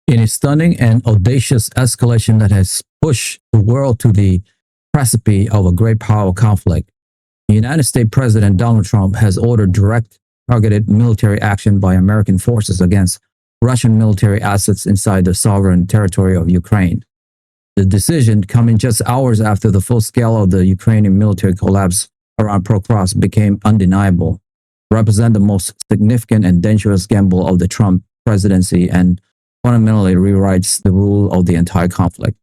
In a stunning and audacious escalation that has pushed the world to the precipice of a great power conflict, the United States President Donald Trump has ordered direct, targeted military action by American forces against Russian military assets inside the sovereign territory of Ukraine. The decision, coming just hours after the full scale of the Ukrainian military collapse around Pokrovsk became undeniable, represent the most significant and dangerous gamble of the Trump presidency and fundamentally rewrites the rule of the entire conflict.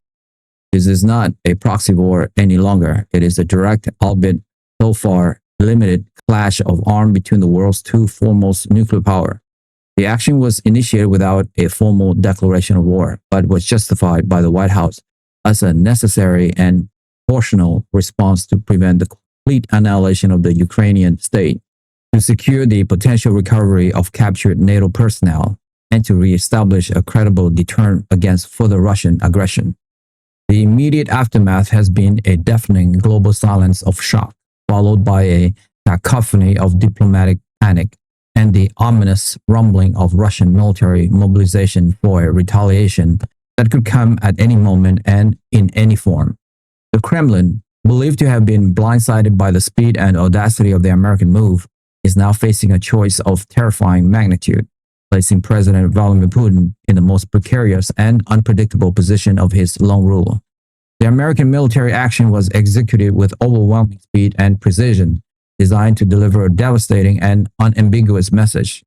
This is not a proxy war any longer. It is a direct, albeit so far limited, clash of arms between the world's two foremost nuclear power. The action was initiated without a formal declaration of war, but was justified by the White House as a necessary and proportional response to prevent the complete annihilation of the Ukrainian state, to secure the potential recovery of captured NATO personnel, and to re-establish a credible deterrent against further Russian aggression. The immediate aftermath has been a deafening global silence of shock, followed by a cacophony of diplomatic panic and the ominous rumbling of Russian military mobilization for a retaliation that could come at any moment and in any form. The Kremlin, believed to have been blindsided by the speed and audacity of the American move, is now facing a choice of terrifying magnitude, placing President Vladimir Putin in the most precarious and unpredictable position of his long rule. The American military action was executed with overwhelming speed and precision, designed to deliver a devastating and unambiguous message.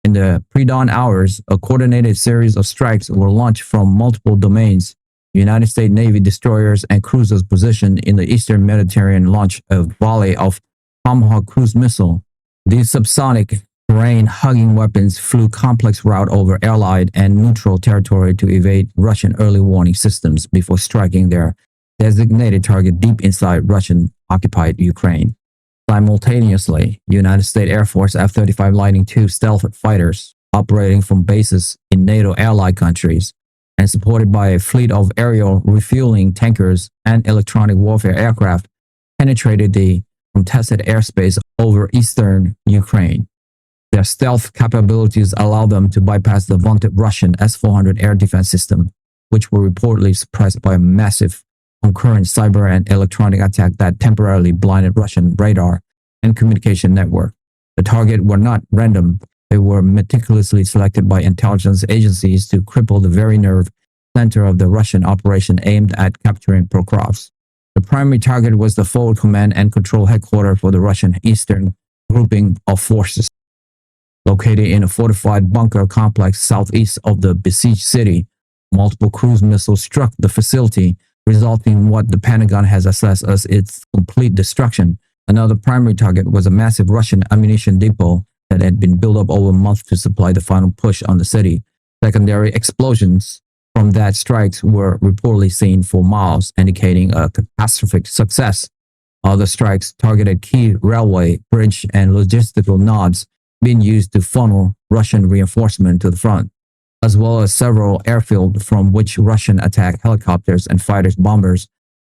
In the pre-dawn hours, a coordinated series of strikes were launched from multiple domains. The United States Navy destroyers and cruisers positioned in the eastern Mediterranean launched a volley of Tomahawk cruise missiles. These subsonic terrain-hugging weapons flew complex route over Allied and neutral territory to evade Russian early warning systems before striking their designated target deep inside Russian-occupied Ukraine. Simultaneously, United States Air Force F-35 Lightning II stealth fighters, operating from bases in NATO allied countries and supported by a fleet of aerial refueling tankers and electronic warfare aircraft, penetrated the contested airspace over eastern Ukraine. Their stealth capabilities allow them to bypass the vaunted Russian S-400 air defense system, which were reportedly suppressed by a massive concurrent cyber and electronic attack that temporarily blinded Russian radar and communication network. The target were not random. They were meticulously selected by intelligence agencies to cripple the very nerve center of the Russian operation aimed at capturing Pokrovsk. The primary target was the forward command and control headquarters for the Russian Eastern grouping of forces, located in a fortified bunker complex southeast of the besieged city. Multiple cruise missiles struck the facility, resulting in what the Pentagon has assessed as its complete destruction. Another primary target was a massive Russian ammunition depot that had been built up over a month to supply the final push on the city. Secondary explosions from that strikes were reportedly seen for miles, indicating a catastrophic success. Other strikes targeted key railway, bridge, and logistical nodes being used to funnel Russian reinforcement to the front, as well as several airfields from which Russian attack helicopters and fighter bombers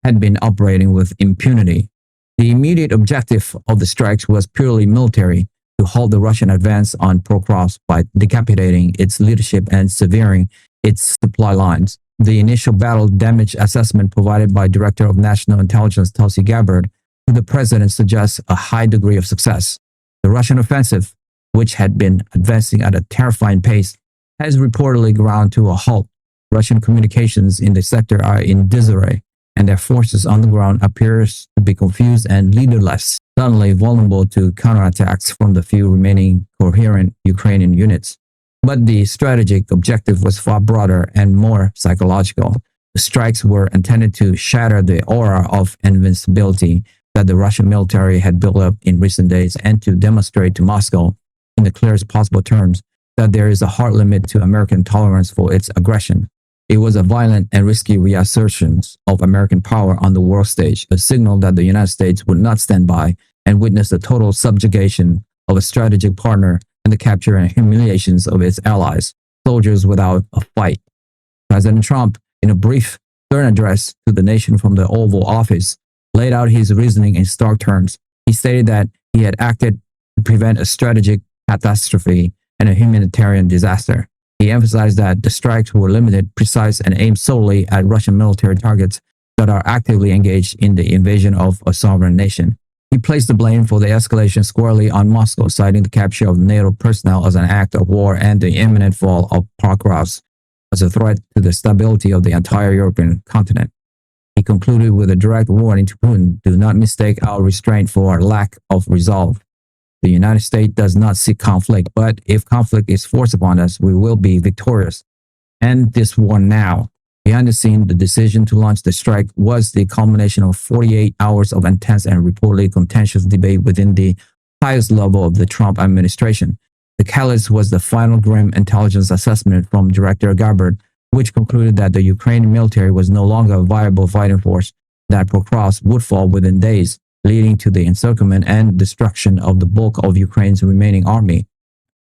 had been operating with impunity. The immediate objective of the strikes was purely military, to halt the Russian advance on Pokrovsk by decapitating its leadership and severing its supply lines. The initial battle damage assessment provided by Director of National Intelligence Tulsi Gabbard to the president suggests a high degree of success. The Russian offensive, which had been advancing at a terrifying pace, has reportedly ground to a halt. Russian communications in the sector are in disarray, and their forces on the ground appears to be confused and leaderless, suddenly vulnerable to counterattacks from the few remaining coherent Ukrainian units. But the strategic objective was far broader and more psychological. The strikes were intended to shatter the aura of invincibility that the Russian military had built up in recent days and to demonstrate to Moscow, in the clearest possible terms, that there is a hard limit to American tolerance for its aggression. It was a violent and risky reassertion of American power on the world stage, a signal that the United States would not stand by and witness the total subjugation of a strategic partner and the capture and humiliations of its allies, soldiers without a fight. President Trump, in a brief, stern address to the nation from the Oval Office, laid out his reasoning in stark terms. He stated that he had acted to prevent a strategic catastrophe and a humanitarian disaster. He He emphasized that the strikes were limited, precise, and aimed solely at Russian military targets that are actively engaged in the invasion of a sovereign nation. He placed the blame for the escalation squarely on Moscow, citing the capture of NATO personnel as an act of war and the imminent fall of Pakrovsk as a threat to the stability of the entire European continent. He concluded with a direct warning to Putin, do not mistake our restraint for a lack of resolve. The United States does not seek conflict, but if conflict is forced upon us, we will be victorious. End this war now. Behind the scene, the decision to launch the strike was the culmination of 48 hours of intense and reportedly contentious debate within the highest level of the Trump administration. The catalyst was the final grim intelligence assessment from Director Gabbard, which concluded that the Ukrainian military was no longer a viable fighting force, that Pakrovsk would fall within days, leading to the encirclement and destruction of the bulk of Ukraine's remaining army.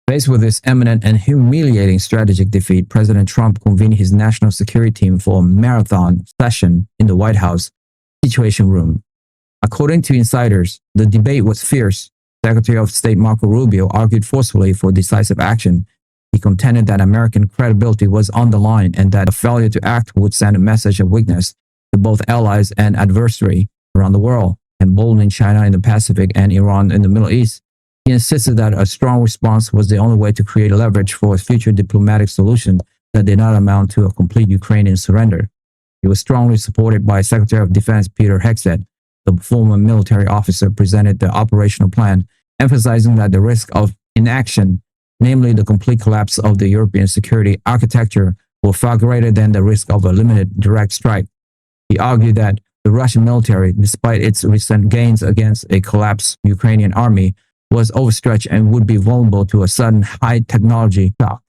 Faced with this imminent and humiliating strategic defeat, President Trump convened his national security team for a marathon session in the White House Situation Room. According to insiders, the debate was fierce. Secretary of State Marco Rubio argued forcefully for decisive action. He contended that American credibility was on the line and that a failure to act would send a message of weakness to both allies and adversary around the world, emboldening China in the Pacific and Iran in the Middle East. He insisted that a strong response was the only way to create leverage for a future diplomatic solution that did not amount to a complete Ukrainian surrender. He was strongly supported by Secretary of Defense Peter Hegseth. The former military officer presented the operational plan, emphasizing that the risk of inaction, namely the complete collapse of the European security architecture, were far greater than the risk of a limited direct strike. He argued that the Russian military, despite its recent gains against a collapsed Ukrainian army, was overstretched and would be vulnerable to a sudden high-technology shock.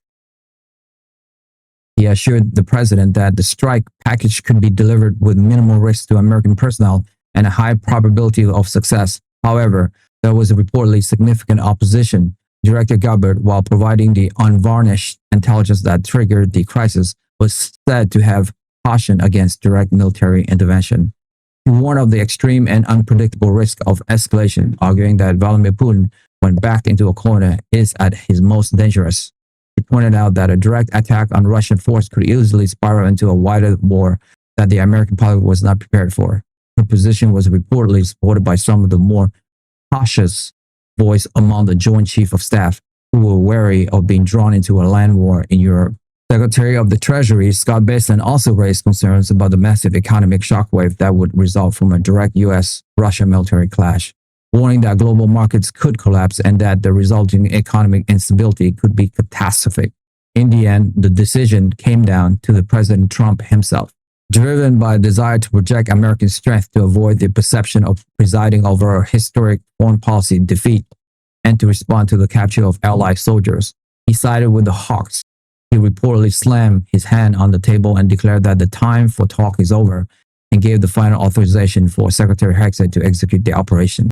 He assured the president that the strike package could be delivered with minimal risk to American personnel and a high probability of success. However, there was reportedly significant opposition. Director Gabbard, while providing the unvarnished intelligence that triggered the crisis, was said to have cautioned against direct military intervention. He warned of the extreme and unpredictable risk of escalation, arguing that Vladimir Putin, when backed into a corner, is at his most dangerous. He pointed out that a direct attack on Russian force could easily spiral into a wider war that the American public was not prepared for. Her position was reportedly supported by some of the more cautious voice among the Joint Chief of Staff, who were wary of being drawn into a land war in Europe. Secretary of the Treasury Scott Bessent also raised concerns about the massive economic shockwave that would result from a direct U.S.-Russia military clash, warning that global markets could collapse and that the resulting economic instability could be catastrophic. In the end, the decision came down to the President Trump himself. Driven by a desire to project American strength to avoid the perception of presiding over a historic foreign policy defeat and to respond to the capture of Allied soldiers, he sided with the hawks. He reportedly slammed his hand on the table and declared that the time for talk is over and gave the final authorization for Secretary Hegseth to execute the operation.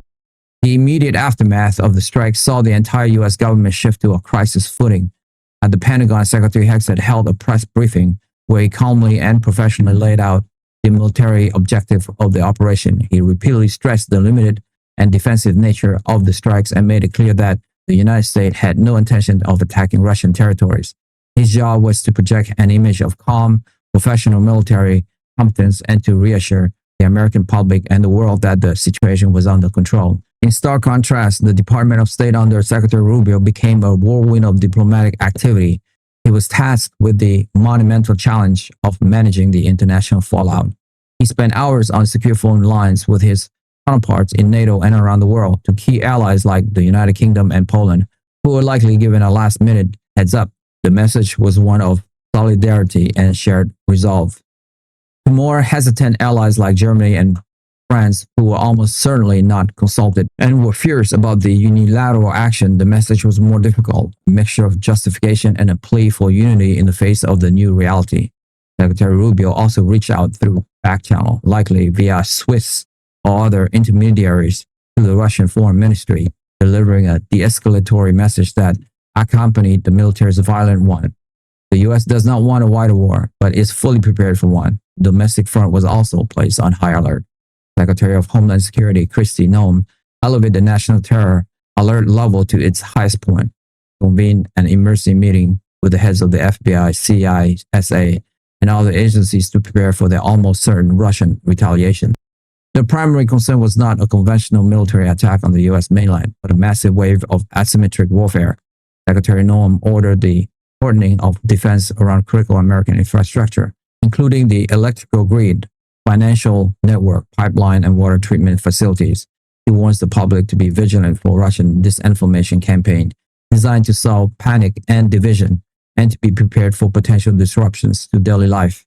The immediate aftermath of the strike saw the entire U.S. government shift to a crisis footing. At the Pentagon, Secretary Hegseth held a press briefing where he calmly and professionally laid out the military objective of the operation. He repeatedly stressed the limited and defensive nature of the strikes and made it clear that the United States had no intention of attacking Russian territories. His job was to project an image of calm, professional military competence and to reassure the American public and the world that the situation was under control. In stark contrast, the Department of State under Secretary Rubio became a whirlwind of diplomatic activity. He was tasked with the monumental challenge of managing the international fallout. He spent hours on secure phone lines with his counterparts in NATO and around the world to key allies like the United Kingdom and Poland, who were likely given a last-minute heads up. The message was one of solidarity and shared resolve. To more hesitant allies like Germany and France, who were almost certainly not consulted and were furious about the unilateral action, the message was more difficult, a mixture of justification and a plea for unity in the face of the new reality. Secretary Rubio also reached out through back channel, likely via Swiss or other intermediaries, to the Russian Foreign Ministry, delivering a de-escalatory message that accompanied the military's violent one. The U.S. does not want a wider war, but is fully prepared for one. The domestic front was also placed on high alert. Secretary of Homeland Security Kristi Noem elevated the national terror alert level to its highest point, convened an emergency meeting with the heads of the FBI, CIA, SA, and other agencies to prepare for the almost certain Russian retaliation. The primary concern was not a conventional military attack on the U.S. mainland, but a massive wave of asymmetric warfare. Secretary Noam ordered the hardening of defense around critical American infrastructure, including the electrical grid, financial network, pipeline, and water treatment facilities. He warns the public to be vigilant for Russian disinformation campaign designed to sow panic and division, and to be prepared for potential disruptions to daily life.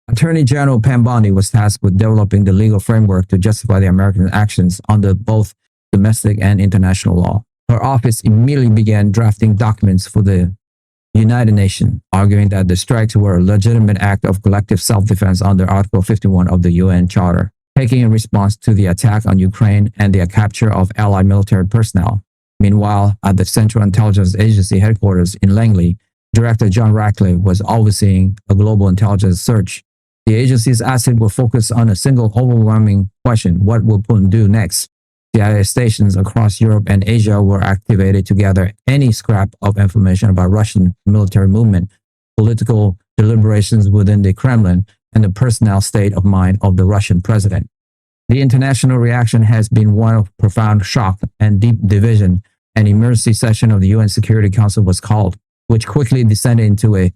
Attorney General Pam Bondi was tasked with developing the legal framework to justify the American actions under both domestic and international law. Her office immediately began drafting documents for the United Nations, arguing that the strikes were a legitimate act of collective self-defense under Article 51 of the UN Charter, taking in response to the attack on Ukraine and the capture of Allied military personnel. Meanwhile, at the Central Intelligence Agency headquarters in Langley, Director John Ratcliffe was overseeing a global intelligence search. The agency's assets were focused on a single overwhelming question: what will Putin do next? CIA stations across Europe and Asia were activated to gather any scrap of information about Russian military movement, political deliberations within the Kremlin, and the personal state of mind of the Russian president. The international reaction has been one of profound shock and deep division. An emergency session of the UN Security Council was called, which quickly descended into a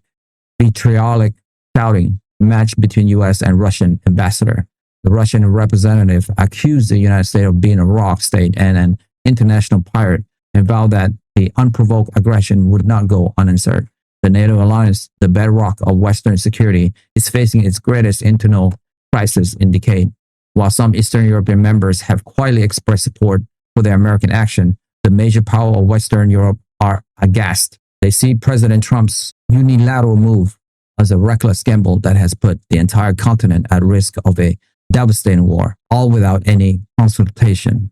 vitriolic shouting match between U.S. and Russian ambassador. The Russian representative accused the United States of being a rogue state and an international pirate, and vowed that the unprovoked aggression would not go unanswered. The NATO alliance, the bedrock of Western security, is facing its greatest internal crisis in decades. While some Eastern European members have quietly expressed support for the American action, the major powers of Western Europe are aghast. They see President Trump's unilateral move as a reckless gamble that has put the entire continent at risk of a devastating war, all without any consultation.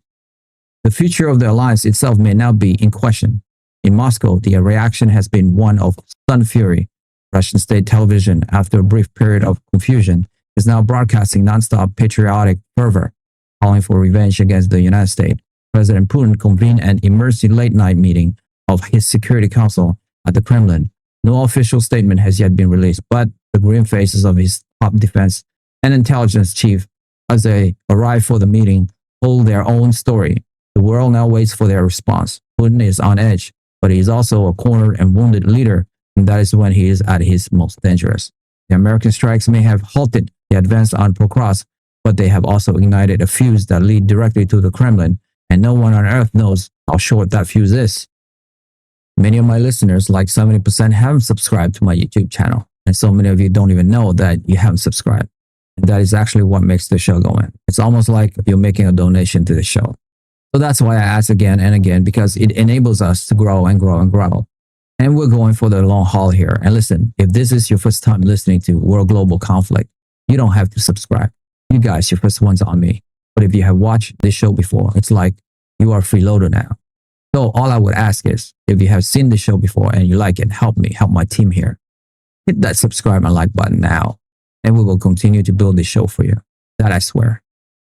The future of the alliance itself may now be in question. In Moscow, the reaction has been one of stunned fury. Russian state television, after a brief period of confusion, is now broadcasting nonstop patriotic fervor, calling for revenge against the United States. President Putin convened an emergency late-night meeting of his Security Council at the Kremlin. No official statement has yet been released, but the grim faces of his top defense and intelligence chief as they arrive for the meeting told their own story. The world now waits for their response. Putin is on edge, but he is also a cornered and wounded leader, and that is when he is at his most dangerous. The American strikes may have halted the advance on Pokrovsk, but they have also ignited a fuse that leads directly to the Kremlin, and no one on earth knows how short that fuse is. Many of my listeners, like 70%, haven't subscribed to my YouTube channel, and so many of you don't even know that you haven't subscribed. And that is actually what makes the show go in. It's almost like you're making a donation to the show. So that's why I ask again and again, because it enables us to grow and grow and grow. And we're going for the long haul here. And listen, if this is your first time listening to World Global Conflict, you don't have to subscribe. You guys, your first one's on me. But if you have watched this show before, it's like you are a freeloader now. So all I would ask is, if you have seen the show before and you like it, help me, help my team here. Hit that subscribe and like button now, and we will continue to build this show for you. That I swear.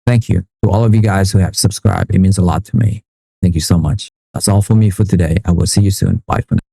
Thank you to all of you guys who have subscribed. It means a lot to me. Thank you so much. That's all for me for today. I will see you soon. Bye for now.